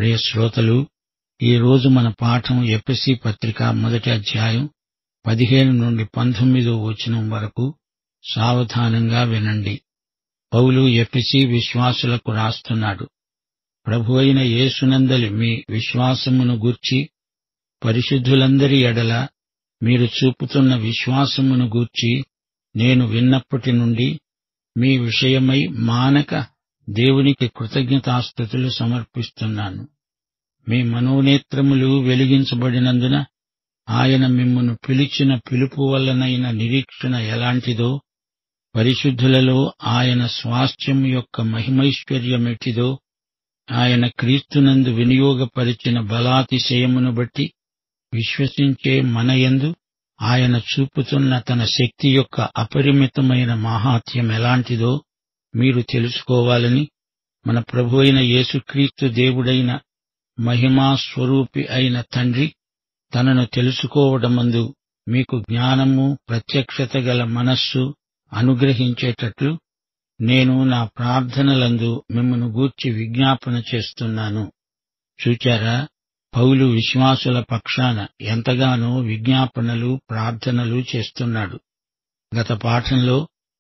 ప్రియ శ్రోతలు, ఈ రోజు మన పాఠం ఎఫెసీ పత్రిక 1వ అధ్యాయం 15 నుండి 19వ వచనం వరకు. సావధానంగా వినండి. పౌలు ఎఫెసీ విశ్వాసులకు రాస్తున్నాడు. ప్రభువైన యేసునందలి మీ విశ్వాసమును గూర్చి, పరిశుద్ధులందరి ఎడల మీరు చూపుతున్న విశ్వాసమును గూర్చి నేను విన్నప్పటి నుండి మీ విషయమై మానక దేవునికి కృతజ్ఞతాస్తుతులు సమర్పిస్తున్నాను. మీ మనోనేత్రములు వెలిగించబడినందున ఆయన మిమ్మును పిలిచిన పిలుపు వల్లనైన నిరీక్షణ ఎలాంటిదో, పరిశుద్ధులలో ఆయన స్వాస్థ్యం యొక్క మహిమైశ్వర్యమెట్టిదో, ఆయన క్రీస్తునందు వినియోగపరిచిన బలాతిశయమును బట్టి విశ్వసించే మనయందు ఆయన చూపుతున్న తన శక్తి యొక్క అపరిమితమైన మాహాత్యం ఎలాంటిదో మీరు తెలుసుకోవాలని, మన ప్రభువైన యేసుక్రీస్తు దేవుడైన మహిమా స్వరూపి అయిన తండ్రి తనను తెలుసుకోవడమందు మీకు జ్ఞానము, ప్రత్యక్షత గల మనస్సు అనుగ్రహించేటట్లు నేను నా ప్రార్థనలందు మిమ్మును గూర్చి విజ్ఞాపన చేస్తున్నాను. చూచారా, పౌలు విశ్వాసుల పక్షాన ఎంతగానో విజ్ఞాపనలు, ప్రార్థనలు చేస్తున్నాడు. గత పాఠంలో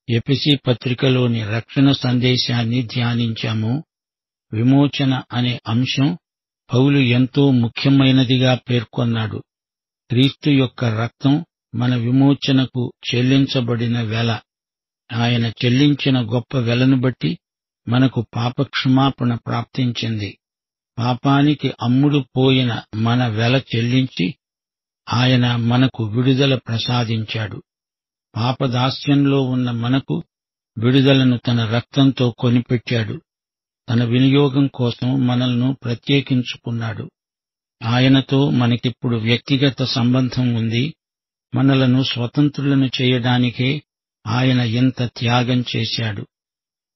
ఎఫెసీ పత్రికలోని రక్షణ సందేశాన్ని ధ్యానించాము. విమోచన అనే అంశం పౌలు ఎంతో ముఖ్యమైనదిగా పేర్కొన్నాడు. క్రీస్తు యొక్క రక్తం మన విమోచనకు చెల్లించబడిన వెల. ఆయన చెల్లించిన గొప్ప వెలను బట్టి మనకు పాపక్షమాపణ ప్రాప్తించింది. పాపానికి అమ్ముడు పోయిన మన వెల చెల్లించి ఆయన మనకు విడుదల ప్రసాదించాడు. పాపదాస్యంలో ఉన్న మనకు విడుదలను తన రక్తంతో కొనిపెట్టాడు. తన వినియోగం కోసం మనల్ని ప్రత్యేకించుకున్నాడు. ఆయనతో మనకిప్పుడు వ్యక్తిగత సంబంధం ఉంది. మనలను స్వతంత్రులను చేయడానికే ఆయన ఇంత త్యాగం చేశాడు.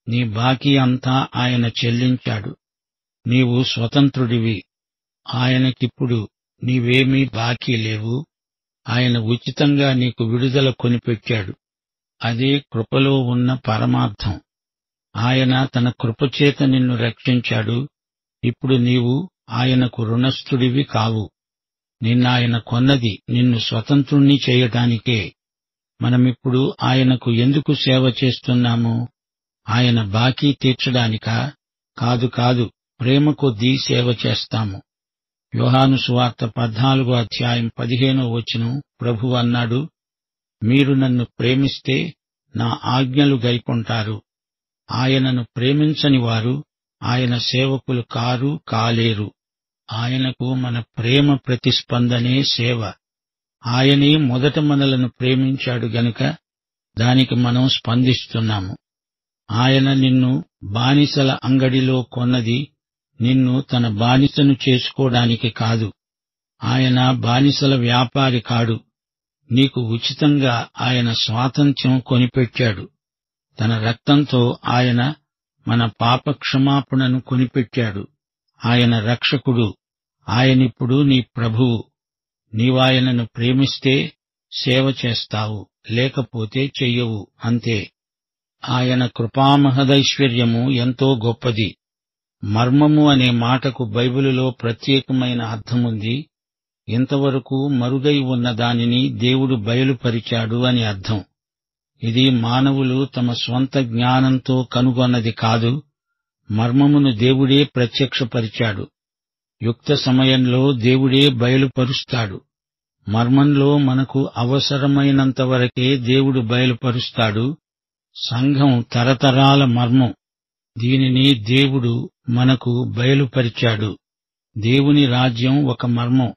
నీ బాకీ అంతా ఆయన చెల్లించాడు. నీవు స్వతంత్రుడివి. ఆయనకిప్పుడు నీవేమీ బాకీ లేవు. ఆయన ఉచితంగా నీకు విడుదల కొనిపెట్టాడు. అదే కృపలో ఉన్న పరమార్థం. ఆయన తన కృపచేత నిన్ను రక్షించాడు. ఇప్పుడు నీవు ఆయనకు రుణస్థుడివి కావు. నిన్నాయన కొన్నది నిన్ను స్వతంత్రుణ్ణి చేయటానికే. మనమిప్పుడు ఆయనకు ఎందుకు సేవ చేస్తున్నాము? ఆయన బాకీ తీర్చడానికా? కాదు కాదు, ప్రేమ కొద్దీ సేవ చేస్తాము. యోహాను సువార్త 14వ అధ్యాయం 15వ వచనం ప్రభువు అన్నాడు, మీరు నన్ను ప్రేమిస్తే నా ఆజ్ఞలు గైకొంటారు. ఆయనను ప్రేమించని వారు ఆయన సేవకులు కాలేరు. ఆయనకు మన ప్రేమ ప్రతిస్పందనే సేవ. ఆయనే మొదట మనలను ప్రేమించాడు గనుక దానికి మనం స్పందిస్తున్నాము. ఆయన నిన్ను బానిసల అంగడిలో కొన్నది నిన్ను తన బానిసను చేసుకోవడానికి కాదు. ఆయన బానిసల వ్యాపారి కాడు. నీకు ఉచితంగా ఆయన స్వాతంత్ర్యం కొనిపెట్టాడు. తన రక్తంతో ఆయన మన పాపక్షమాపణను కొనిపెట్టాడు. ఆయన రక్షకుడు. ఆయనిప్పుడు నీ ప్రభువు. నీవాయనను ప్రేమిస్తే సేవ చేస్తావు, లేకపోతే చెయ్యవు, అంతే. ఆయన కృపామహదైశ్వర్యము ఎంతో గొప్పది. మర్మము అనే మాటకు బైబిలులో ప్రత్యేకమైన అర్థముంది. ఇంతవరకు మరుగై ఉన్న దానిని దేవుడు బయలుపరిచాడు అని అర్థం. ఇది మానవులు తమ స్వంత జ్ఞానంతో కనుగొన్నది కాదు. మర్మమును దేవుడే ప్రత్యక్షపరిచాడు. యుక్త సమయంలో దేవుడే బయలుపరుస్తాడు. మర్మంలో మనకు అవసరమైనంతవరకే దేవుడు బయలుపరుస్తాడు. సంఘం తరతరాల మర్మం. దీనిని దేవుడు మనకు బయలుపరిచాడు. దేవుని రాజ్యం ఒక మర్మం.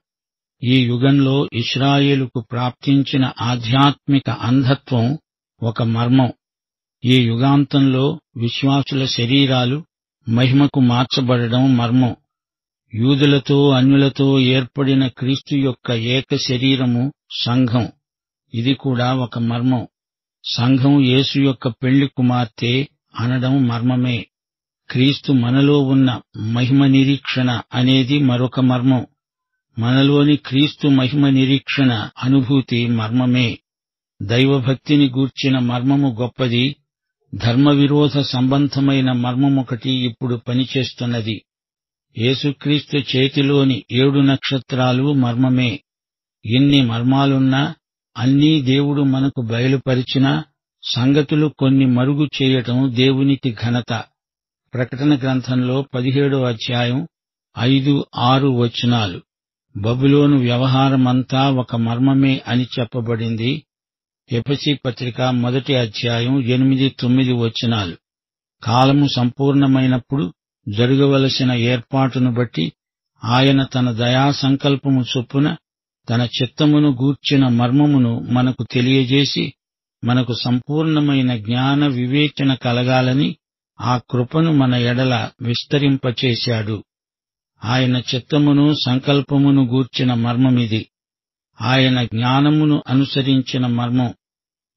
ఈ యుగంలో ఇశ్రాయేలుకు ప్రాప్తించిన ఆధ్యాత్మిక అంధత్వం ఒక మర్మం. ఈ యుగాంతంలో విశ్వాసుల శరీరాలు మహిమకు మార్చబడడం మర్మం. యూదులతో అన్యులతో ఏర్పడిన క్రీస్తు యొక్క ఏక శరీరము సంఘం. ఇది కూడా ఒక మర్మం. సంఘం యేసు యొక్క పెళ్లి కుమార్తె అనడం మర్మమే. క్రీస్తు మనలో ఉన్న మహిమ నిరీక్షణ అనేది మరొక మర్మం. మనలోని క్రీస్తు మహిమ నిరీక్షణ అనుభూతి మర్మమే. దైవభక్తిని గూర్చిన మర్మము గొప్పది. ధర్మవిరోధ సంబంధమైన మర్మమొకటి ఇప్పుడు పనిచేస్తున్నది. యేసుక్రీస్తు చేతిలోని 7 నక్షత్రాలు మర్మమే. ఎన్ని మర్మాలున్నా, అన్నీ దేవుడు మనకు బయలుపరిచినా, సంగతులు కొన్ని మరుగు చేయటం దేవునికి ఘనత. ప్రకటన గ్రంథంలో 17వ అధ్యాయం 5, 6 వచనాలు. బబులోను వ్యవహారమంతా ఒక మర్మమే అని చెప్పబడింది. ఎఫెసీ పత్రిక 1వ అధ్యాయం 8, 9 వచనాలు. కాలము సంపూర్ణమైనప్పుడు జరగవలసిన ఏర్పాటును బట్టి ఆయన తన దయా సంకల్పము చొప్పున తన చిత్తమును గూర్చిన మర్మమును మనకు తెలియజేసి, మనకు సంపూర్ణమైన జ్ఞాన వివేచన కలగాలని ఆ కృపను మన ఎడల విస్తరింపచేశాడు. ఆయన చిత్తమును సంకల్పమును గూర్చిన మర్మమిది. ఆయన జ్ఞానమును అనుసరించిన మర్మం.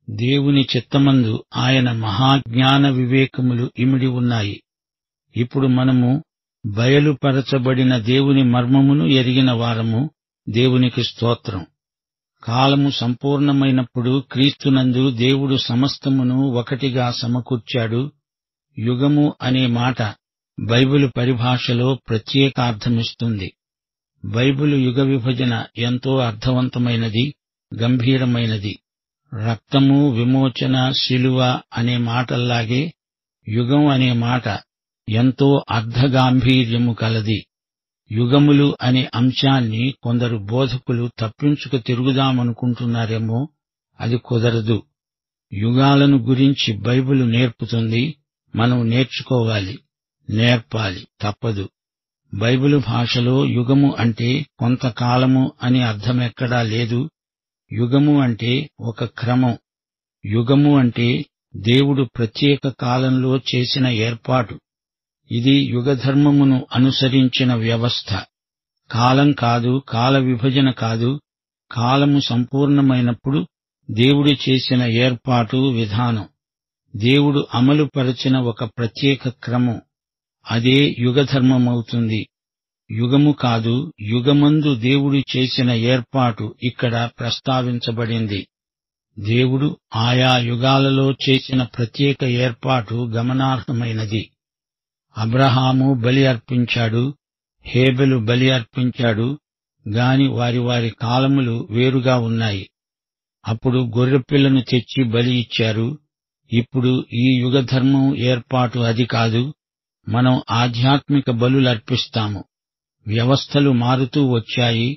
దేవుని చిత్తమందు ఆయన మహాజ్ఞాన వివేకములు ఇమిడి ఉన్నాయి. ఇప్పుడు మనము బయలుపరచబడిన దేవుని మర్మమును ఎరిగిన వారము. దేవునికి స్తోత్రం. కాలము సంపూర్ణమైనప్పుడు క్రీస్తునందు దేవుడు సమస్తమును ఒకటిగా సమకూర్చాడు. యుగము అనే మాట బైబిలు పరిభాషలో ప్రత్యేకార్థమిస్తుంది. బైబిలు యుగ విభజన ఎంతో అర్థవంతమైనది, గంభీరమైనది. రక్తము, విమోచన, శిలువ అనే మాటల్లాగే యుగం అనే మాట ఎంతో అర్థగాంభీర్యము కలది. యుగములు అనే అంశాన్ని కొందరు బోధకులు తప్పించుకు తిరుగుదామనుకుంటున్నారేమో. అది కుదరదు. యుగాలను గురించి బైబిలు నేర్పుతుంది. మనం నేర్చుకోవాలి, నేర్పాలి, తప్పదు. బైబిలు భాషలో యుగము అంటే కొంతకాలము అని అర్థమెక్కడా లేదు. యుగము అంటే ఒక క్రమం. యుగము అంటే దేవుడు ప్రత్యేక కాలంలో చేసిన ఏర్పాటు. ఇది యుగధర్మమును అనుసరించిన వ్యవస్థ. కాలం కాదు, కాల విభజన కాదు. కాలము సంపూర్ణమైనప్పుడు దేవుడు చేసిన ఏర్పాటు, విధానం. దేవుడు అమలుపరచిన ఒక ప్రత్యేక క్రమం. అదే యుగధర్మమవుతుంది. యుగము కాదు, యుగమందు దేవుడు చేసిన ఏర్పాటు ఇక్కడ ప్రస్తావించబడింది. దేవుడు ఆయా యుగాలలో చేసిన ప్రత్యేక ఏర్పాటు గమనార్హమైనది. అబ్రహాము బలి అర్పించాడు, హేబెలు బలి అర్పించాడు. గాని వారి వారి కాలములు వేరుగా ఉన్నాయి. అప్పుడు గొర్రెపిల్లను తెచ్చి బలి ఇచ్చారు. ఇప్పుడు ఈ యుగధర్మం ఏర్పాటు అది కాదు. మనం ఆధ్యాత్మిక బలులర్పిస్తాము. వ్యవస్థలు మారుతూ వచ్చాయి.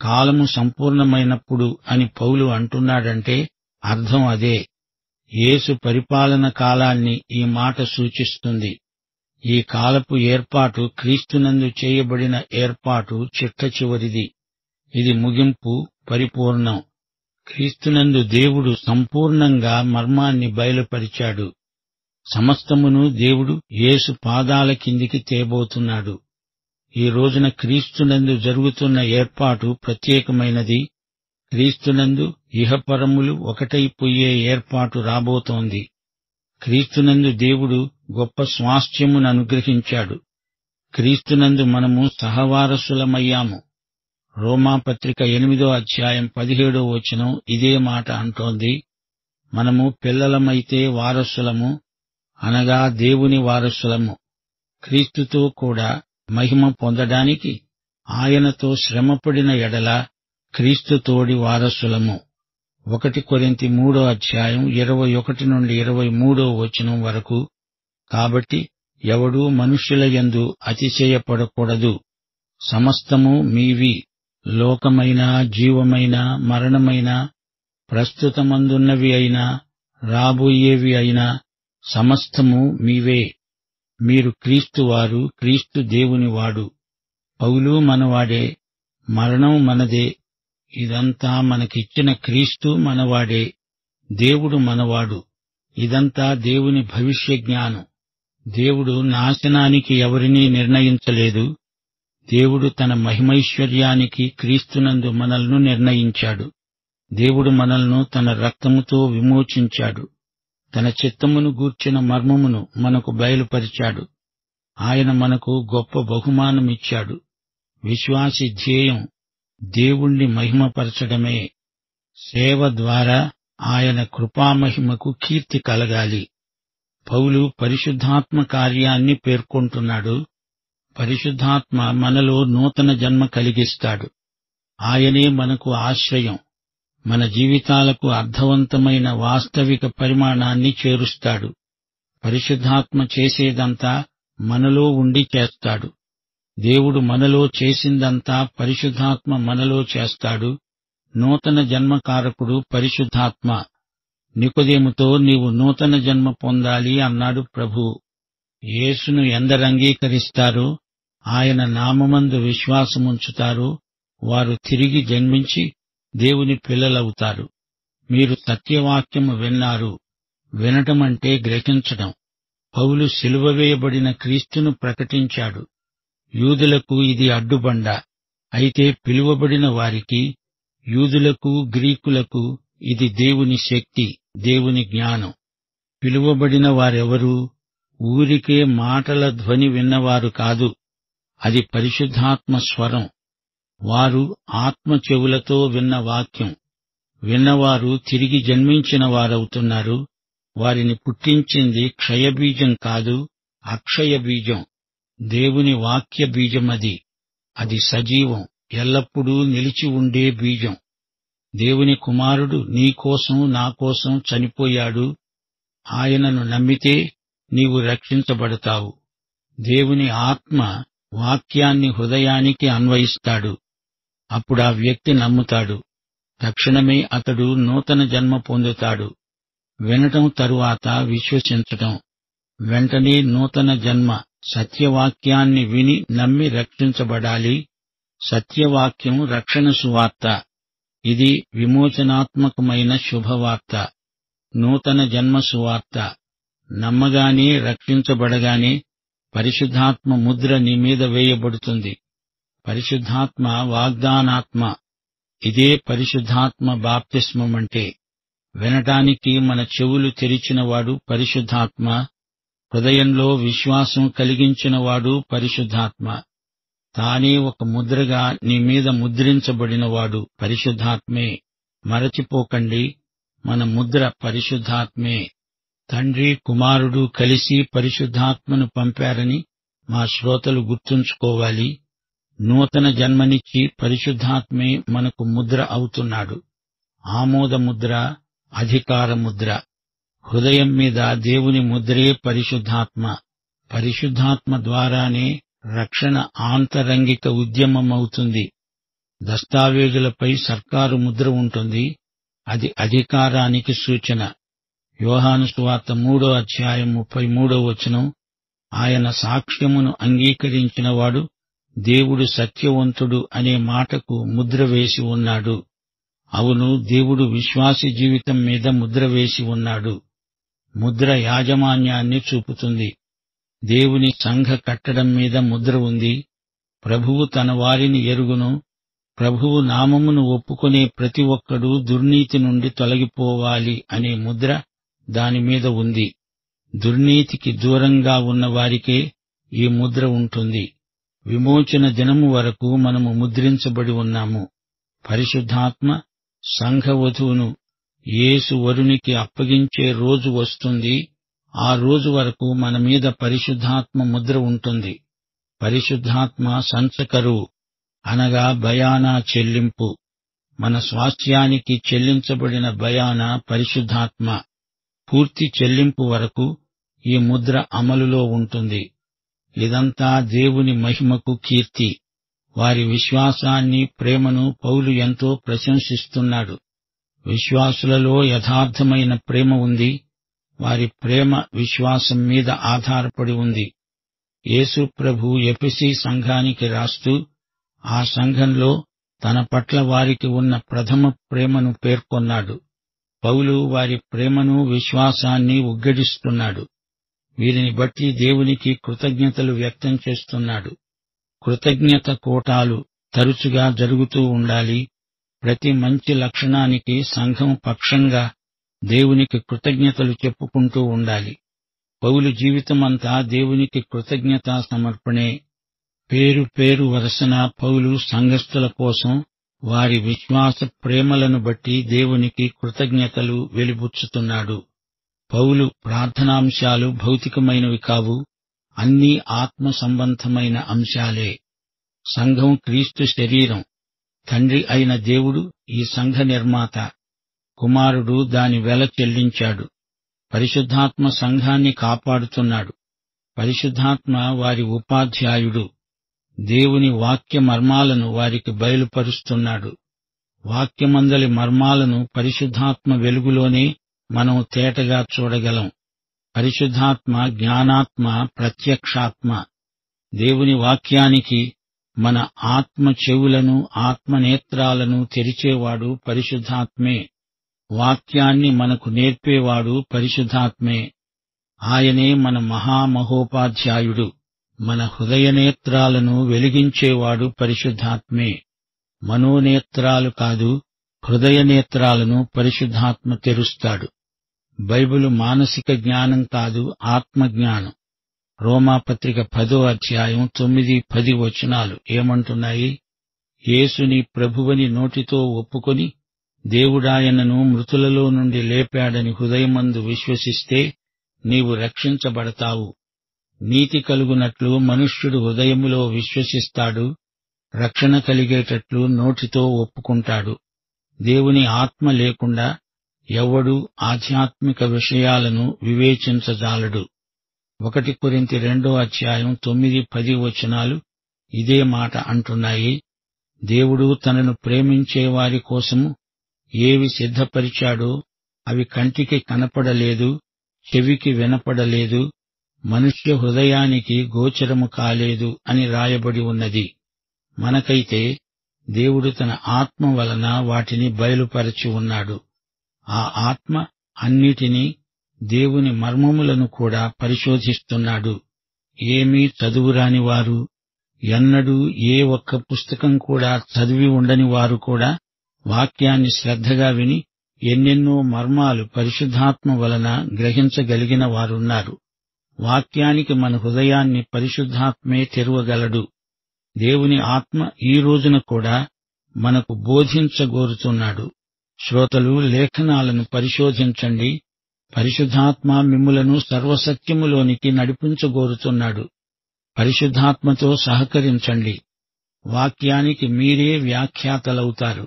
కాలము సంపూర్ణమైనప్పుడు అని పౌలు అంటున్నాడంటే అర్థం అదే. యేసు పరిపాలన కాలాన్ని ఈ మాట సూచిస్తుంది. ఈ కాలపు ఏర్పాటు క్రీస్తునందు చేయబడిన ఏర్పాటు చిట్టచివరిది. ఇది ముగింపు, పరిపూర్ణం. క్రీస్తునందు దేవుడు సంపూర్ణంగా మర్మాన్ని బయలుపరిచాడు. సమస్తమును దేవుడు యేసు పాదాల కిందికి తేబోతున్నాడు. ఈ రోజున క్రీస్తునందు జరుగుతున్న ఏర్పాటు ప్రత్యేకమైనది. క్రీస్తునందు ఇహపరములు ఒకటైపోయే ఏర్పాటు రాబోతోంది. క్రీస్తునందు దేవుడు గొప్ప స్వాస్థ్యమును అనుగ్రహించాడు. క్రీస్తునందు మనము సహవారసులమయ్యాము. రోమాపత్రిక 8వ అధ్యాయం 17వ వచనం ఇదే మాట అంటోంది. మనము పిల్లలమైతే వారసులము, అనగా దేవుని వారసులము. క్రీస్తుతో కూడా మహిమ పొందడానికి ఆయనతో శ్రమపడిన ఎడల క్రీస్తుతోడి వారసులము. 1 కొరింథీ 3వ అధ్యాయం 21 నుండి 23వ వచనం వరకు. కాబట్టి ఎవడూ మనుష్యుల యందు అతిశయపడకూడదు. సమస్తము మీవి. లోకమైనా, జీవమైనా, మరణమైనా, ప్రస్తుతమందున్నవి అయినా, రాబోయేవి అయినా సమస్తము మీవే. మీరు క్రీస్తువారు, క్రీస్తు దేవునివాడు. పౌలు మనవాడే, మరణం మనదే. ఇదంతా మనకిచ్చిన క్రీస్తు మనవాడే. దేవుడు మనవాడు. ఇదంతా దేవుని భవిష్య జ్ఞానం. దేవుడు నాశనానికి ఎవరినీ నిర్ణయించలేదు. దేవుడు తన మహిమైశ్వర్యానికి క్రీస్తునందు మనల్ని నిర్ణయించాడు. దేవుడు మనల్ని తన రక్తముతో విమోచించాడు. తన చిత్తమును గూర్చిన మర్మమును మనకు బయలుపరిచాడు. ఆయన మనకు గొప్ప బహుమానమిచ్చాడు. విశ్వాసి ధ్యేయం దేవుణ్ణి మహిమపరచడమే. సేవ ద్వారా ఆయన కృపామహిమకు కీర్తి కలగాలి. పౌలు పరిశుద్ధాత్మ కార్యాన్ని పేర్కొంటున్నాడు. పరిశుద్ధాత్మ మనలో నూతన జన్మ కలిగిస్తాడు. ఆయనే మనకు ఆశ్రయం, మన జీవితాలకు అర్థవంతమైన వాస్తవిక పరిమాణాన్ని చేరుస్తాడు. పరిశుద్ధాత్మ చేసేదంతా మనలో ఉండి చేస్తాడు. దేవుడు మనలో చేసిందంతా పరిశుద్ధాత్మ మనలో చేస్తాడు. నూతన జన్మకారకుడు పరిశుద్ధాత్మ. నికోదేముతో నీవు నూతన జన్మ పొందాలి అన్నాడు ప్రభువు. యేసును ఎందరు అంగీకరిస్తారో, ఆయన నామమందు విశ్వాసముంచుతారో వారు తిరిగి జన్మించి దేవుని పిల్లలవుతారు. మీరు సత్యవాక్యము విన్నారు. వినటమంటే గ్రహించడం. పౌలు సిలువ వేయబడిన క్రీస్తును ప్రకటించాడు. యూదులకు ఇది అడ్డుబండ. అయితే పిలువబడిన వారికి, యూదులకు గ్రీకులకు ఇది దేవుని శక్తి, దేవుని జ్ఞానం. పిలువబడిన వారెవరూ ఊరికే మాటల ధ్వని విన్నవారు కాదు. అది పరిశుద్ధాత్మ స్వరం. వారు ఆత్మ చెవులతో విన్న వాక్యం. విన్నవారు తిరిగి జన్మించిన వారవుతున్నారు. వారిని పుట్టించింది క్షయబీజం కాదు, అక్షయ బీజం. దేవుని వాక్య బీజమది. అది సజీవం, ఎల్లప్పుడూ నిలిచి ఉండే బీజం. దేవుని కుమారుడు నీకోసం నాకోసం చనిపోయాడు. ఆయనను నమ్మితే నీవు రక్షించబడతావు. దేవుని ఆత్మ వాక్యాన్ని హృదయానికి అన్వయిస్తాడు. అప్పుడా వ్యక్తి నమ్ముతాడు. తక్షణమే అతడు నూతన జన్మ పొందుతాడు. వినటం తరువాత విశ్వసించటం. వెంటనే నూతన జన్మ. సత్యవాక్యాన్ని విని నమ్మి రక్షించబడాలి. సత్యవాక్యం రక్షణ సువార్త. ఇది విమోచనాత్మకమైన శుభవార్త. నూతన జన్మ సువార్త. నమ్మగానే రక్షించబడగానే పరిశుద్ధాత్మ ముద్ర నీ మీద వేయబడుతుంది. పరిశుద్ధాత్మ వాగ్దానాత్మ. ఇదే పరిశుద్ధాత్మ బాప్తిస్మమంటే. వినటానికి మన చెవులు తెరిచినవాడు పరిశుద్ధాత్మ. హృదయంలో విశ్వాసం కలిగించినవాడు పరిశుద్ధాత్మ. తానే ఒక ముద్రగా నీ మీద ముద్రించబడినవాడు పరిశుద్ధాత్మే. మరచిపోకండి, మన ముద్ర పరిశుద్ధాత్మే. తండ్రి కుమారుడు కలిసి పరిశుద్ధాత్మను పంపారని మా శ్రోతలు గుర్తుంచుకోవాలి. నూతన జన్మనిచ్చి పరిశుద్ధాత్మే మనకు ముద్ర అవుతున్నాడు. ఆమోద ముద్ర, అధికార ముద్ర. హృదయం మీద దేవుని ముద్రే పరిశుద్ధాత్మ. పరిశుద్ధాత్మ ద్వారానే రక్షణ ఆంతరంగిక ఉద్యమమవుతుంది. దస్తావేజులపై సర్కారు ముద్ర ఉంటుంది. అది అధికారానికి సూచన. యోహాను సువార్త 3:33 ఆయన సాక్ష్యమును అంగీకరించినవాడు దేవుడు సత్యవంతుడు అనే మాటకు ముద్ర వేసి ఉన్నాడు. అవును, దేవుడు విశ్వాసి జీవితం మీద ముద్ర వేసి ఉన్నాడు. ముద్ర యాజమాన్యాన్ని చూపుతుంది. దేవుని సంఘ కట్టడం మీద ముద్ర ఉంది. ప్రభువు తన వారిని ఎరుగును. ప్రభువు నామమును ఒప్పుకొనే ప్రతి ఒక్కడూ దుర్నీతి నుండి తొలగిపోవాలి అనే ముద్ర దానిమీద ఉంది. దుర్నీతికి దూరంగా ఉన్న వారికే ఈ ముద్ర ఉంటుంది. విమోచన దినము వరకు మనము ముద్రించబడి ఉన్నాము. పరిశుద్ధాత్మ సంఘ వధువును యేసు వరునికి అప్పగించే రోజు వస్తుంది. ఆ రోజు వరకు మన మీద పరిశుద్ధాత్మ ముద్ర ఉంటుంది. పరిశుద్ధాత్మ సంచకరువు, అనగా బయానా చెల్లింపు. మన స్వాస్థ్యానికి చెల్లించబడిన బయానా పరిశుద్ధాత్మ. పూర్తి చెల్లింపు వరకు ఈ ముద్ర అమలులో ఉంటుంది. ఇదంతా దేవుని మహిమకు కీర్తి. వారి విశ్వాసాన్ని, ప్రేమను పౌలు ఎంతో ప్రశంసిస్తున్నాడు. విశ్వాసులలో యథార్థమైన ప్రేమ ఉంది. వారి ప్రేమ విశ్వాసం మీద ఆధారపడి ఉంది. యేసు ప్రభు ఎఫెసీ సంఘానికి రాస్తూ ఆ సంఘంలో తన పట్ల వారికి ఉన్న ప్రథమ ప్రేమను పేర్కొన్నాడు. పౌలు వారి ప్రేమను, విశ్వాసాన్ని ఉగ్గడిస్తున్నాడు. వీరిని బట్టి దేవునికి కృతజ్ఞతలు వ్యక్తం చేస్తున్నాడు. కృతజ్ఞత కూటాలు తరచుగా జరుగుతూ ఉండాలి. ప్రతి మంచి లక్షణానికి సంఘం పక్షంగా దేవునికి కృతజ్ఞతలు చెప్పుకుంటూ ఉండాలి. పౌలు జీవితమంతా దేవునికి కృతజ్ఞతా సమర్పణే. పేరు పేరు వరసన పౌలు సంఘస్థుల కోసం వారి విశ్వాస ప్రేమలను బట్టి దేవునికి కృతజ్ఞతలు వెలిబుచ్చుతున్నాడు. పౌలు ప్రార్థనాంశాలు భౌతికమైనవి కావు, అన్నీ ఆత్మ సంబంధమైన అంశాలే. సంఘం క్రీస్తు శరీరం. తండ్రి అయిన దేవుడు ఈ సంఘ నిర్మాత. కుమారుడు దాని వెల చెల్లించాడు. పరిశుద్ధాత్మ సంఘాన్ని కాపాడుతున్నాడు. పరిశుద్ధాత్మ వారి ఉపాధ్యాయుడు. దేవుని వాక్య మర్మాలను వారికి బయలుపరుస్తున్నాడు. వాక్యమందలి మర్మాలను పరిశుద్ధాత్మ వెలుగులోనే మనం తేటగా చూడగలం. పరిశుద్ధాత్మ జ్ఞానాత్మ, ప్రత్యక్షాత్మ. దేవుని వాక్యానికి మన ఆత్మ చెవులను, ఆత్మనేత్రాలను తెరిచేవాడు పరిశుద్ధాత్మే. వాక్యాన్ని మనకు నేర్పేవాడు పరిశుద్ధాత్మే. ఆయనే మన మహామహోపాధ్యాయుడు. మన హృదయనేత్రాలను వెలిగించేవాడు పరిశుద్ధాత్మే. మనోనేత్రాలు కాదు, హృదయనేత్రాలను పరిశుద్ధాత్మ తెరుస్తాడు. బైబిలు మానసిక జ్ఞానం కాదు, ఆత్మజ్ఞానం. రోమాపత్రిక 10వ అధ్యాయం 9-10 వచనాలు ఏమంటున్నాయి? యేసుని ప్రభువని నోటితో ఒప్పుకొని దేవుడాయనను మృతులలో నుండి లేపాడని హృదయమందు విశ్వసిస్తే నీవు రక్షించబడతావు. నీతి కలుగునట్లు మనుష్యుడు హృదయములో విశ్వసిస్తాడు, రక్షణ కలిగేటట్లు నోటితో ఒప్పుకుంటాడు. దేవుని ఆత్మ లేకుండా ఎవ్వడూ ఆధ్యాత్మిక విషయాలను వివేచించజాలడు. 1 కొరింథీ 2వ అధ్యాయం 9-10 వచనాలు ఇదే మాట అంటున్నాయి. దేవుడు తనను ప్రేమించే వారి కోసము ఏవి సిద్ధపరిచాడో అవి కంటికి కనపడలేదు, చెవికి వినపడలేదు, మనుష్య హృదయానికి గోచరము కాలేదు అని రాయబడి ఉన్నది. మనకైతే దేవుడు తన ఆత్మ వలన వాటిని బయలుపరచి ఉన్నాడు. ఆ ఆత్మ అన్నిటినీ, దేవుని మర్మములను కూడా పరిశోధిస్తున్నాడు. ఏమీ చదువురాని వారు, ఎన్నడూ ఏ ఒక్క పుస్తకం కూడా చదివి ఉండని వారు కూడా వాక్యాన్ని శ్రద్ధగా విని ఎన్నెన్నో మర్మాలు పరిశుద్ధాత్మ వలన గ్రహించగలిగిన వారున్నారు. వాక్యానికి మన హృదయాన్ని పరిశుద్ధాత్మే తెరవగలడు. దేవుని ఆత్మ ఈ రోజున కూడా మనకు బోధించగోరుతున్నాడు. శ్రోతలు, లేఖనాలను పరిశోధించండి. పరిశుద్ధాత్మ మిమ్ములను సర్వసత్యములోనికి నడిపించగోరుతున్నాడు. పరిశుద్ధాత్మతో సహకరించండి. వాక్యానికి మీరే వ్యాఖ్యాతలవుతారు.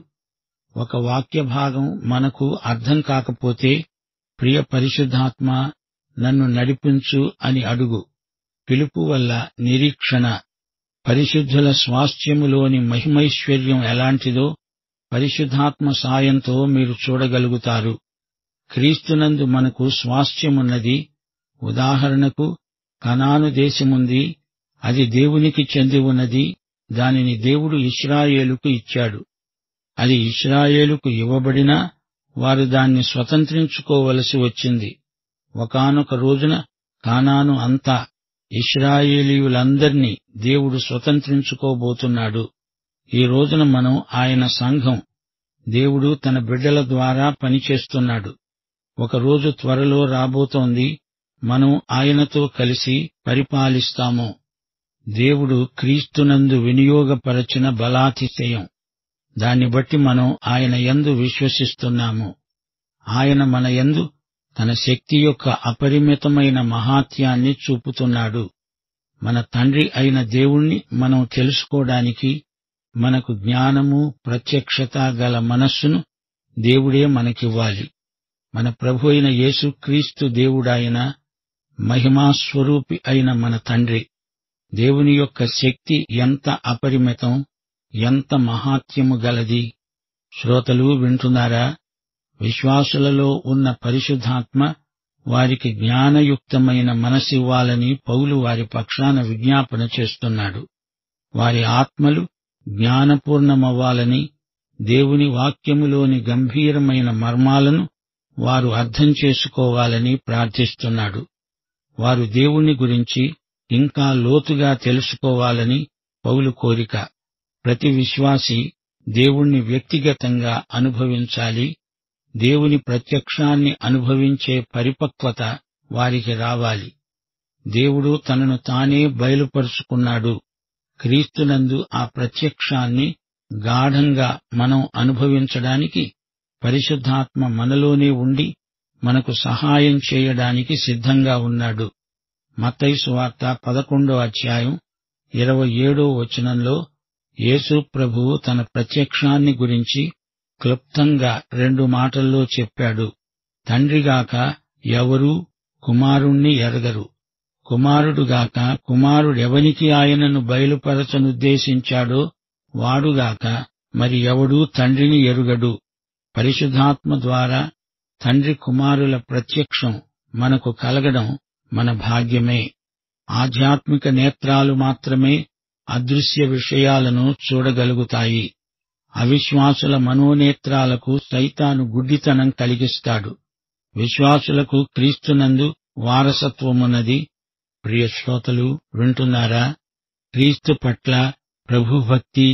ఒక వాక్య భాగం మనకు అర్థం కాకపోతే, ప్రియ పరిశుద్ధాత్మ నన్ను నడిపించు అని అడుగు. పిలుపు వల్ల నిరీక్షణ. పరిశుద్ధుల స్వాస్థ్యములోని మహిమైశ్వర్యం ఎలాంటిదో పరిశుద్ధాత్మ సాయంతో మీరు చూడగలుగుతారు. క్రీస్తునందు మనకు స్వాస్థ్యమున్నది. ఉదాహరణకు కనాను దేశముంది. అది దేవునికి చెంది ఉన్నది. దానిని దేవుడు ఇశ్రాయేలుకు ఇచ్చాడు. అది ఇశ్రాయేలుకు ఇవ్వబడినా వారు దాన్ని స్వతంత్రించుకోవలసి వచ్చింది. ఒకానొక రోజున కానాను అంతా, ఇశ్రాయేలీయులందర్నీ దేవుడు స్వతంత్రించుకోబోతున్నాడు. ఈ రోజున మనం ఆయన సంఘం. దేవుడు తన బిడ్డల ద్వారా పనిచేస్తున్నాడు. ఒకరోజు త్వరలో రాబోతోంది. మనం ఆయనతో కలిసి పరిపాలిస్తాము. దేవుడు క్రీస్తునందు వినియోగపరచిన బలాతిశయం. దాన్ని బట్టి మనం ఆయన యందు విశ్వసిస్తున్నాము. ఆయన మన యందు తన శక్తి యొక్క అపరిమితమైన మహాత్యాన్ని చూపుతున్నాడు. మన తండ్రి అయిన దేవుణ్ణి మనం తెలుసుకోవడానికి మనకు జ్ఞానము, ప్రత్యక్షత గల మనస్సును దేవుడే మనకివ్వాలి. మన ప్రభు అయిన యేసుక్రీస్తు దేవుడాయన, మహిమాస్వరూపి అయిన మన తండ్రి. దేవుని యొక్క శక్తి ఎంత అపరిమితం, ఎంత మహాత్యము గలది. శ్రోతలు వింటున్నారా? విశ్వాసులలో ఉన్న పరిశుద్ధాత్మ వారికి జ్ఞానయుక్తమైన మనసివ్వాలని పౌలు వారి పక్షాన విజ్ఞాపన చేస్తున్నాడు. వారి ఆత్మలు జ్ఞానపూర్ణమవ్వాలని, దేవుని వాక్యములోని గంభీరమైన మర్మాలను వారు అర్థం చేసుకోవాలని ప్రార్థిస్తున్నాడు. వారు దేవుణ్ణి గురించి ఇంకా లోతుగా తెలుసుకోవాలని పౌలు కోరిక. ప్రతి విశ్వాసి దేవుణ్ణి వ్యక్తిగతంగా అనుభవించాలి. దేవుని ప్రత్యక్షాన్ని అనుభవించే పరిపక్వత వారికి రావాలి. దేవుడు తనను తానే బయలుపరుచుకున్నాడు. క్రీస్తునందు ఆ ప్రత్యక్షాన్ని గాఢంగా మనం అనుభవించడానికి పరిశుద్ధాత్మ మనలోనే ఉండి మనకు సహాయం చేయడానికి సిద్ధంగా ఉన్నాడు. మత్తయి సువార్త 11వ అధ్యాయం 27వ వచనంలో యేసు ప్రభువు తన ప్రత్యక్షాన్ని గురించి క్లుప్తంగా 2 మాటల్లో చెప్పాడు. తండ్రిగాక ఎవరూ కుమారుణ్ణి ఎరగరు, కుమారుడుగాక కుమారుడెవనికి ఆయనను బయలుపరచనుద్దేశించాడో వాడుగాక మరి ఎవడూ తండ్రిని ఎరుగడు. పరిశుద్ధాత్మ ద్వారా తండ్రి కుమారుల ప్రత్యక్షం మనకు కలగడం మన భాగ్యమే. ఆధ్యాత్మిక నేత్రాలు మాత్రమే అదృశ్య విషయాలను చూడగలుగుతాయి. అవిశ్వాసుల మనోనేత్రాలకు సైతాను గుడ్డితనం కలిగిస్తాడు. విశ్వాసులకు క్రీస్తునందు వారసత్వమున్నది. ప్రియ శ్రోతలు వింటున్నారా? క్రీస్తు పట్ల ప్రభుభక్తి,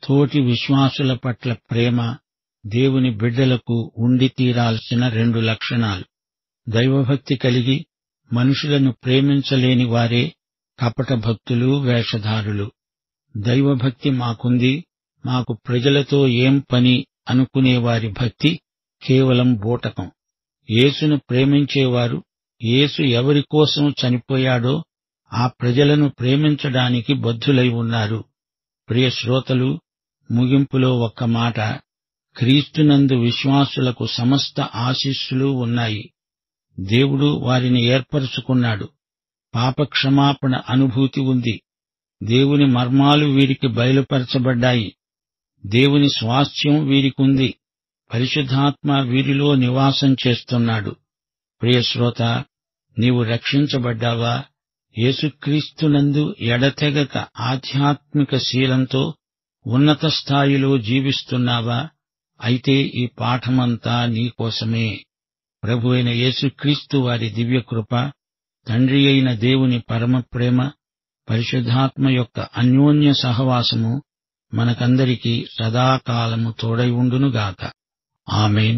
తోటి విశ్వాసుల పట్ల ప్రేమ దేవుని బిడ్డలకు ఉండి తీరాల్సిన 2 లక్షణాలు. దైవభక్తి కలిగి మనుషులను ప్రేమించలేని వారే కపట భక్తులు, వేషధారులు. దైవభక్తి మాకుంది, మాకు ప్రజలతో ఏం పని అనుకునేవారి భక్తి కేవలం బూటకం. యేసును ప్రేమించేవారు యేసు ఎవరి కోసం చనిపోయాడో ఆ ప్రజలను ప్రేమించడానికి బద్ధులై ఉన్నారు. ప్రియ శ్రోతలు, ముగింపులో ఒక్క మాట. క్రీస్తునందు విశ్వాసులకు సమస్త ఆశీస్సులు ఉన్నాయి. దేవుడు వారిని ఏర్పరచుకున్నాడు. పాపక్షమాపణ అనుభూతి ఉంది. దేవుని మర్మాలు వీరికి బయలుపరచబడ్డాయి. దేవుని స్వాస్థ్యం వీరికుంది. పరిశుద్ధాత్మ వీరిలో నివాసం చేస్తున్నాడు. ప్రియశ్రోత, నీవు రక్షించబడ్డావా? యేసుక్రీస్తునందు ఎడతెగక ఆధ్యాత్మిక శీలంతో ఉన్నత స్థాయిలో జీవిస్తున్నావా? అయితే ఈ పాఠమంతా నీకోసమే. ప్రభువైన యేసుక్రీస్తు వారి దివ్యకృప, తండ్రి అయిన దేవుని పరమప్రేమ, పరిశుద్ధాత్మ యొక్క అన్యోన్య సహవాసము మనకందరికీ సదాకాలము తోడై ఉండునుగాక. ఆమేన్.